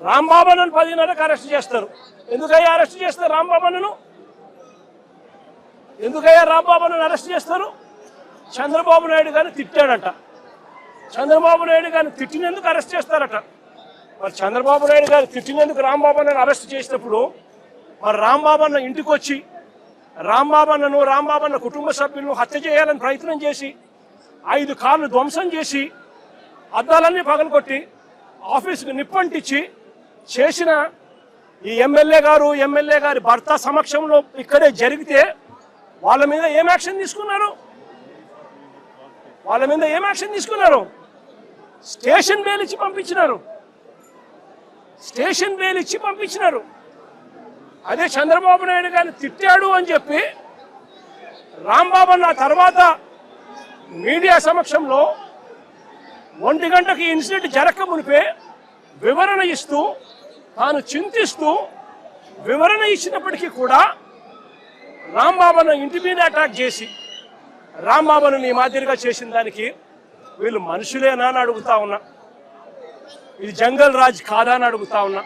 రాంబాబు అన్నను 10:30కి అరెస్ట్ చేస్తారు. ఎందుకయ్యా అరెస్ట్ చేస్తారు రాంబాబు అన్నను? ఎందుకయ్యా రాంబాబు అన్నను అరెస్ట్ చేస్తారు? చంద్రబాబు నాయుడు గారిని తిట్టాడట. చంద్రబాబు నాయుడు గారిని తిట్టినందుకు అరెస్ట్ చేస్తారట. మరి చంద్రబాబు నాయుడు గారు తిట్టినందుకు రాంబాబు అన్నను అరెస్ట్ చేసినప్పుడు మరి రాంబాబు అన్న ఇంటికి వచ్చి రాంబాబు అన్న కుటుంబ సభ్యులను హత్య చేయాలని ప్రయత్నం చేసి 5 కార్లు ధ్వంసం చేసి అద్దాలన్నీ పగలగొట్టి ఆఫీసుకు నిప్పంటించి చేసిన ఈ ఎమ్మెల్యే గారి భర్త సమక్షంలో ఇక్కడే జరిగితే వాళ్ళ మీద ఏం యాక్షన్ తీసుకున్నారు? స్టేషన్ బెయిల్ ఇచ్చి పంపించినారు. అదే చంద్రబాబు నాయుడు గారిని తిట్టాడు అని చెప్పి రాంబాబు అన్న తర్వాత మీడియా సమక్షంలో 1 గంటకి ఇన్సిడెంట్ జరగక మునిపే వివరణ ఇస్తూ తాను చింతిస్తూ వివరణ ఇచ్చినప్పటికీ కూడా రాంబాబును ఇంటి మీద అటాక్ చేసి రాంబాబును ఈ మాదిరిగా చేసిన దానికి వీళ్ళు మనుషులేనా అని అడుగుతా ఉన్నా. ఇది జంగల్ రాజ్ కాదా అని అడుగుతా ఉన్నా.